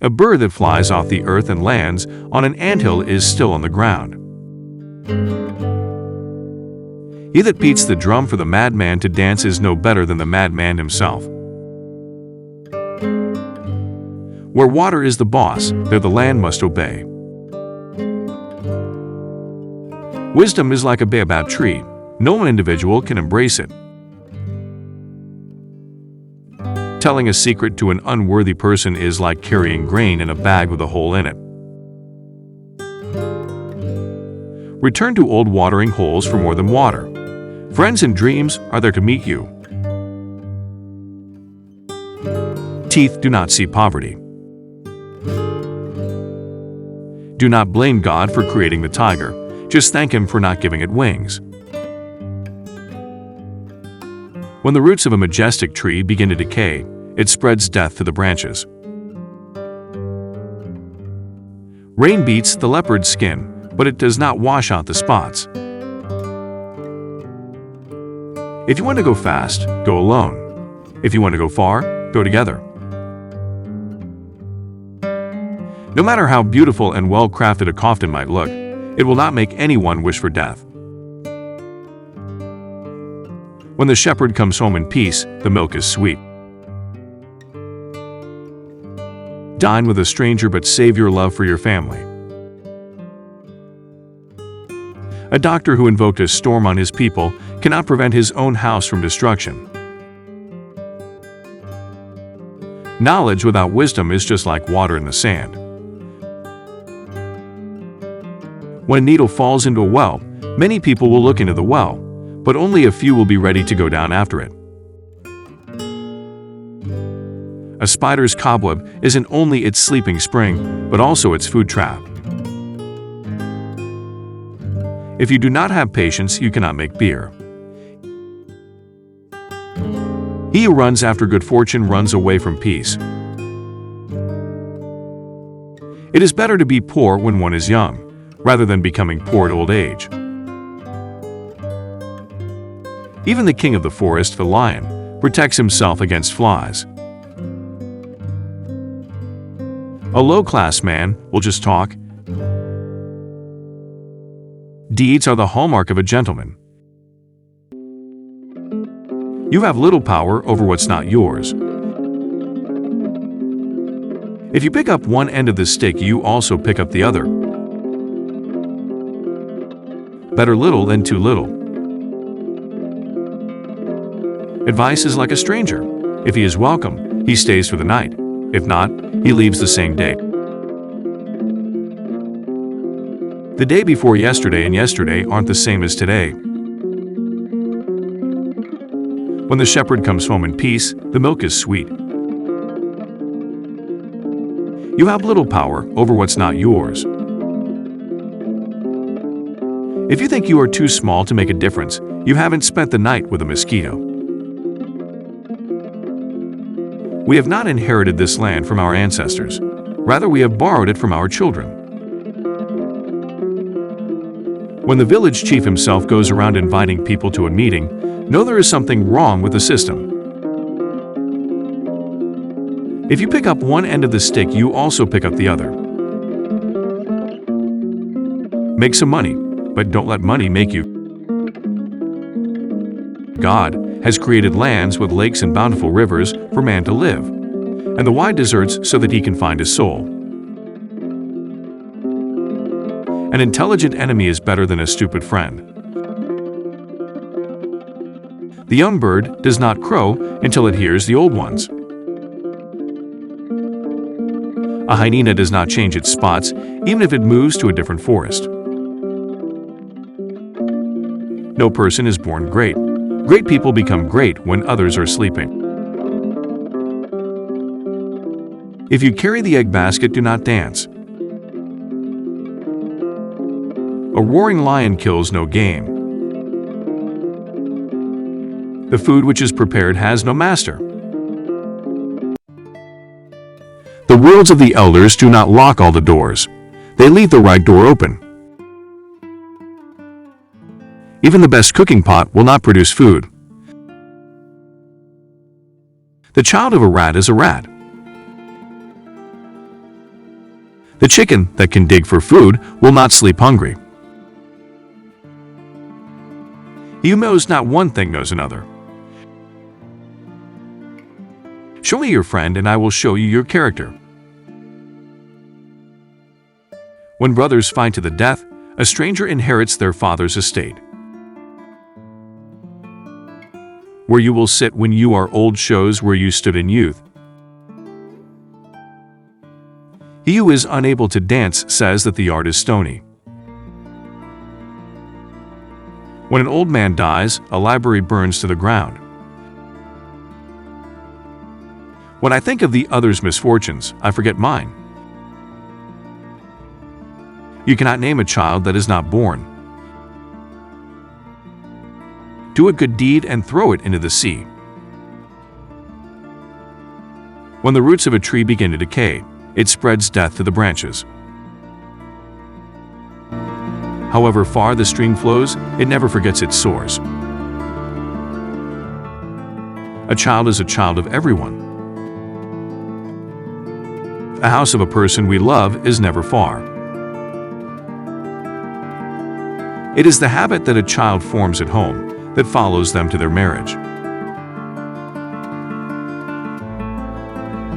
A bird that flies off the earth and lands on an anthill is still on the ground. He that beats the drum for the madman to dance is no better than the madman himself. Where water is the boss, there the land must obey. Wisdom is like a baobab tree. No one individual can embrace it. Telling a secret to an unworthy person is like carrying grain in a bag with a hole in it. Return to old watering holes for more than water. Friends and dreams are there to meet you. Teeth do not see poverty. Do not blame God for creating the tiger. Just thank Him for not giving it wings. When the roots of a majestic tree begin to decay, it spreads death to the branches. Rain beats the leopard's skin, but it does not wash out the spots. If you want to go fast, go alone. If you want to go far, go together. No matter how beautiful and well-crafted a coffin might look, it will not make anyone wish for death. When the shepherd comes home in peace, the milk is sweet. Dine with a stranger, but save your love for your family. A doctor who invoked a storm on his people cannot prevent his own house from destruction. Knowledge without wisdom is just like water in the sand. When a needle falls into a well, many people will look into the well, but only a few will be ready to go down after it. A spider's cobweb isn't only its sleeping spring, but also its food trap. If you do not have patience, you cannot make beer. He who runs after good fortune runs away from peace. It is better to be poor when one is young, rather than becoming poor at old age. Even the king of the forest, the lion, protects himself against flies. A low-class man will just talk. Deeds are the hallmark of a gentleman. You have little power over what's not yours. If you pick up one end of the stick, you also pick up the other. Better little than too little. Advice is like a stranger. If he is welcome, he stays for the night. If not, he leaves the same day. The day before yesterday and yesterday aren't the same as today. When the shepherd comes home in peace, the milk is sweet. You have little power over what's not yours. If you think you are too small to make a difference, you haven't spent the night with a mosquito. We have not inherited this land from our ancestors. Rather, we have borrowed it from our children. When the village chief himself goes around inviting people to a meeting, know there is something wrong with the system. If you pick up one end of the stick, you also pick up the other. Make some money, but don't let money make you. God has created lands with lakes and bountiful rivers for man to live, and the wide deserts so that he can find his soul. An intelligent enemy is better than a stupid friend. The young bird does not crow until it hears the old ones. A hyena does not change its spots, even if it moves to a different forest. No person is born great. Great people become great when others are sleeping. If you carry the egg basket, do not dance. A roaring lion kills no game. The food which is prepared has no master. The words of the elders do not lock all the doors. They leave the right door open. Even the best cooking pot will not produce food. The child of a rat is a rat. The chicken that can dig for food will not sleep hungry. He who knows not one thing knows another. Show me your friend, and I will show you your character. When brothers fight to the death, a stranger inherits their father's estate. Where you will sit when you are old shows where you stood in youth. He who is unable to dance says that the art is stony. When an old man dies, a library burns to the ground. When I think of the other's misfortunes, I forget mine. You cannot name a child that is not born. Do a good deed and throw it into the sea. When the roots of a tree begin to decay, it spreads death to the branches. However far the stream flows, it never forgets its source. A child is a child of everyone. A house of a person we love is never far. It is the habit that a child forms at home that follows them to their marriage.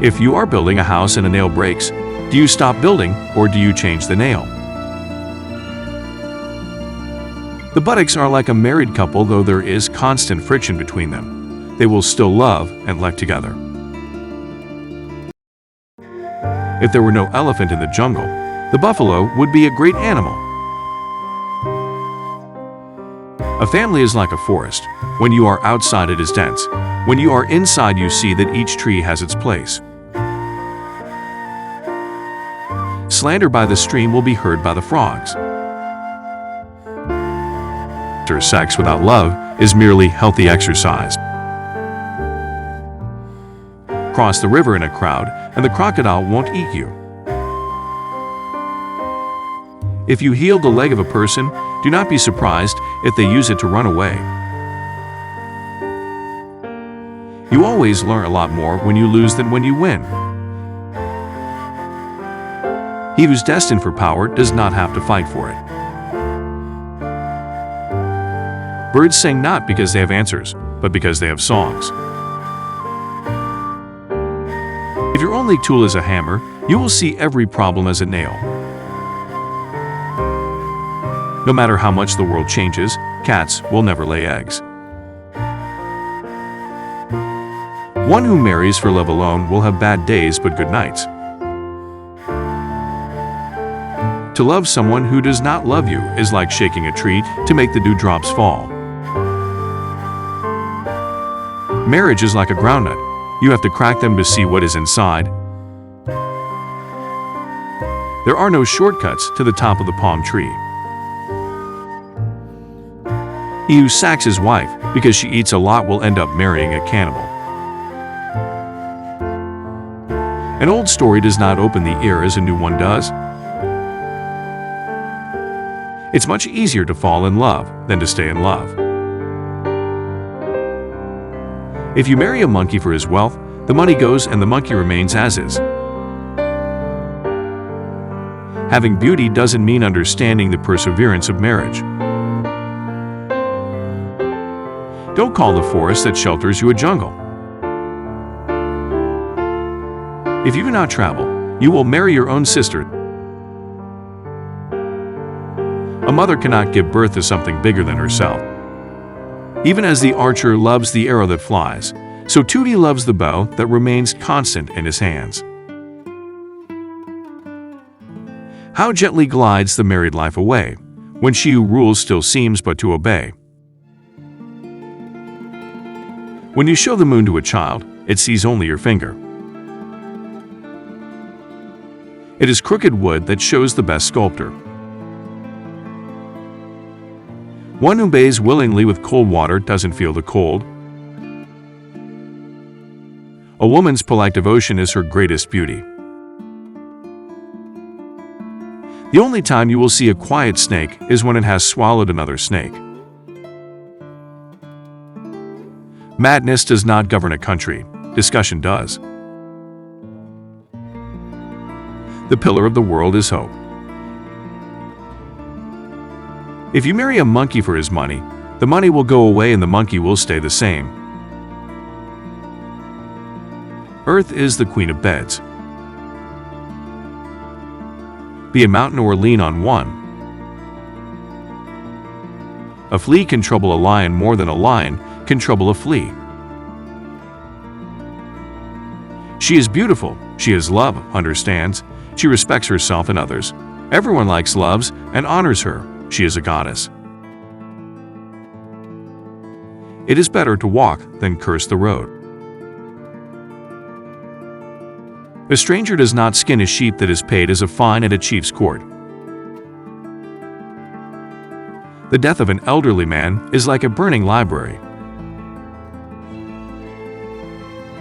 If you are building a house and a nail breaks, do you stop building or do you change the nail? The buttocks are like a married couple, though there is constant friction between them. They will still love and like together. If there were no elephant in the jungle, the buffalo would be a great animal. A family is like a forest. When you are outside, it is dense. When you are inside, you see that each tree has its place. Slander by the stream will be heard by the frogs. Sex without love is merely healthy exercise. Cross the river in a crowd, and the crocodile won't eat you. If you heal the leg of a person, do not be surprised if they use it to run away. You always learn a lot more when you lose than when you win. He who's destined for power does not have to fight for it. Birds sing not because they have answers, but because they have songs. If your only tool is a hammer, you will see every problem as a nail. No matter how much the world changes, cats will never lay eggs. One who marries for love alone will have bad days but good nights. To love someone who does not love you is like shaking a tree to make the dewdrops fall. Marriage is like a groundnut. You have to crack them to see what is inside. There are no shortcuts to the top of the palm tree. He who sacks his wife because she eats a lot will end up marrying a cannibal. An old story does not open the ear as a new one does. It's much easier to fall in love than to stay in love. If you marry a monkey for his wealth, the money goes and the monkey remains as is. Having beauty doesn't mean understanding the perseverance of marriage. Don't call the forest that shelters you a jungle. If you do not travel, you will marry your own sister. A mother cannot give birth to something bigger than herself. Even as the archer loves the arrow that flies, so Tootie loves the bow that remains constant in his hands. How gently glides the married life away, when she who rules still seems but to obey. When you show the moon to a child, it sees only your finger. It is crooked wood that shows the best sculptor. One who bathes willingly with cold water doesn't feel the cold. A woman's polite devotion is her greatest beauty. The only time you will see a quiet snake is when it has swallowed another snake. Madness does not govern a country, discussion does. The pillar of the world is hope. If you marry a monkey for his money, the money will go away and the monkey will stay the same. Earth is the queen of beds. Be a mountain or lean on one. A flea can trouble a lion more than a lion can trouble a flea. She is beautiful. She is love, understands. She respects herself and others. Everyone likes, loves, and honors her. She is a goddess. It is better to walk than curse the road. A stranger does not skin a sheep that is paid as a fine at a chief's court. The death of an elderly man is like a burning library.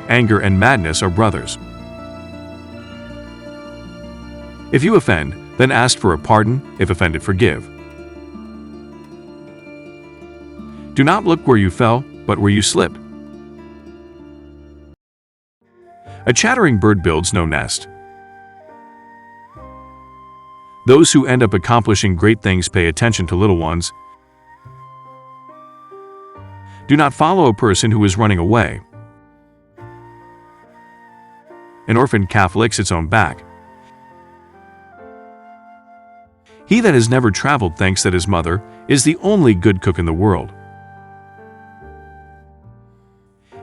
Anger and madness are brothers. If you offend, then ask for a pardon. If offended, forgive. Do not look where you fell, but where you slipped. A chattering bird builds no nest. Those who end up accomplishing great things pay attention to little ones. Do not follow a person who is running away. An orphaned calf licks its own back. He that has never traveled thinks that his mother is the only good cook in the world.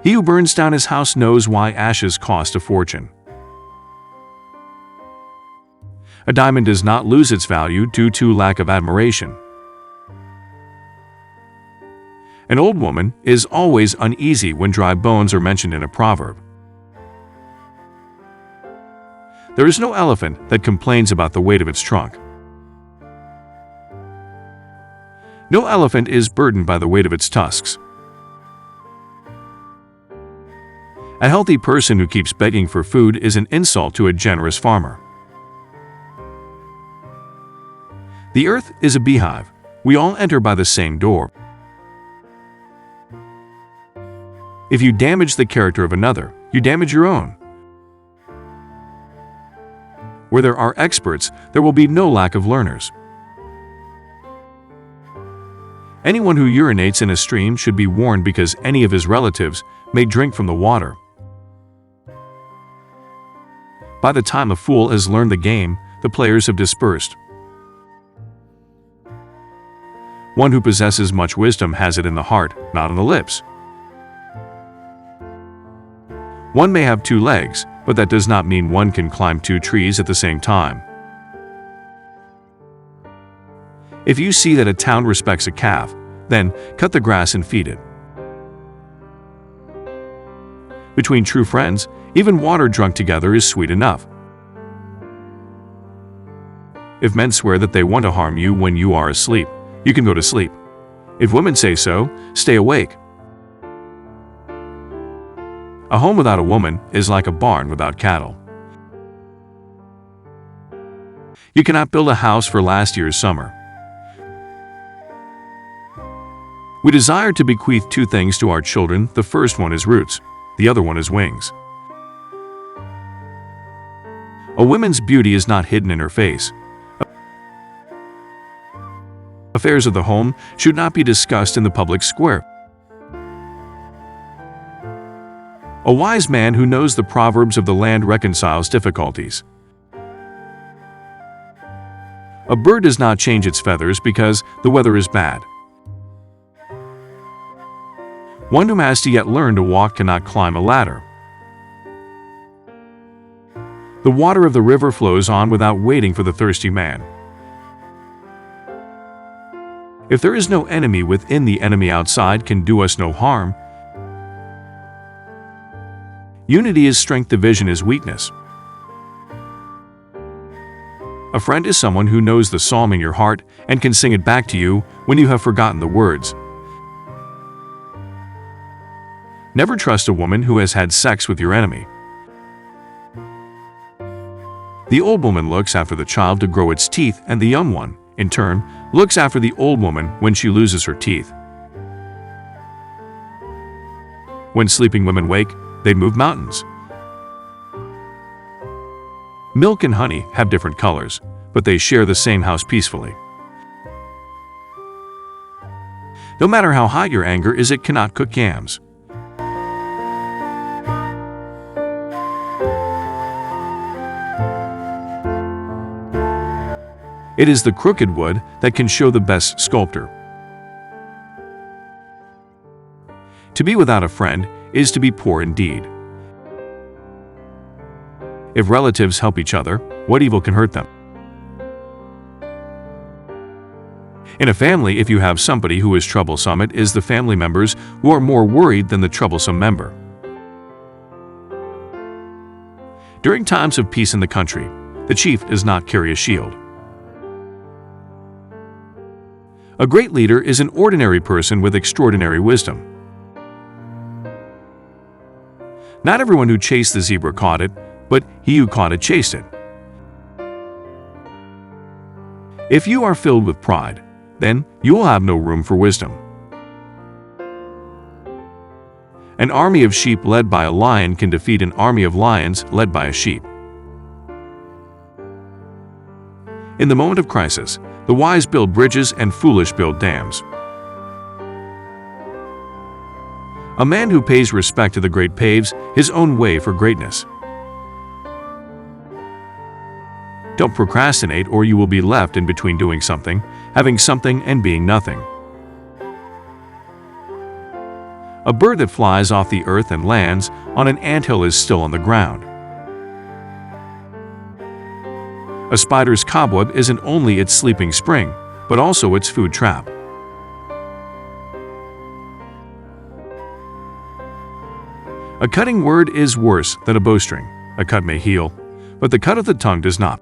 He who burns down his house knows why ashes cost a fortune. A diamond does not lose its value due to lack of admiration. An old woman is always uneasy when dry bones are mentioned in a proverb. There is no elephant that complains about the weight of its trunk. No elephant is burdened by the weight of its tusks. A healthy person who keeps begging for food is an insult to a generous farmer. The earth is a beehive. We all enter by the same door. If you damage the character of another, you damage your own. Where there are experts, there will be no lack of learners. Anyone who urinates in a stream should be warned because any of his relatives may drink from the water. By the time a fool has learned the game, the players have dispersed. One who possesses much wisdom has it in the heart, not on the lips. One may have 2 legs, but that does not mean one can climb 2 trees at the same time. If you see that a town respects a calf, then cut the grass and feed it. Between true friends, even water drunk together is sweet enough. If men swear that they want to harm you when you are asleep, you can go to sleep. If women say so, stay awake. A home without a woman is like a barn without cattle. You cannot build a house for last year's summer. We desire to bequeath 2 things to our children. The first one is roots, the other one is wings. A woman's beauty is not hidden in her face. Affairs of the home should not be discussed in the public square. A wise man who knows the proverbs of the land reconciles difficulties. A bird does not change its feathers because the weather is bad. One who has to yet learn to walk cannot climb a ladder. The water of the river flows on without waiting for the thirsty man. If there is no enemy within, the enemy outside can do us no harm. Unity is strength, division is weakness. A friend is someone who knows the psalm in your heart and can sing it back to you when you have forgotten the words. Never trust a woman who has had sex with your enemy. The old woman looks after the child to grow its teeth, and the young one, in turn, looks after the old woman when she loses her teeth. When sleeping women wake, they move mountains. Milk and honey have different colors, but they share the same house peacefully. No matter how hot your anger is, it cannot cook yams. It is the crooked wood that can show the best sculptor. To be without a friend is to be poor indeed. If relatives help each other, what evil can hurt them? In a family, if you have somebody who is troublesome, it is the family members who are more worried than the troublesome member. During times of peace in the country, the chief does not carry a shield. A great leader is an ordinary person with extraordinary wisdom. Not everyone who chased the zebra caught it, but he who caught it chased it. If you are filled with pride, then you will have no room for wisdom. An army of sheep led by a lion can defeat an army of lions led by a sheep. In the moment of crisis, the wise build bridges and foolish build dams. A man who pays respect to the great paves his own way for greatness. Don't procrastinate, or you will be left in between doing something, having something, and being nothing. A bird that flies off the earth and lands on an anthill is still on the ground. A spider's cobweb isn't only its sleeping spring, but also its food trap. A cutting word is worse than a bowstring. A cut may heal, but the cut of the tongue does not.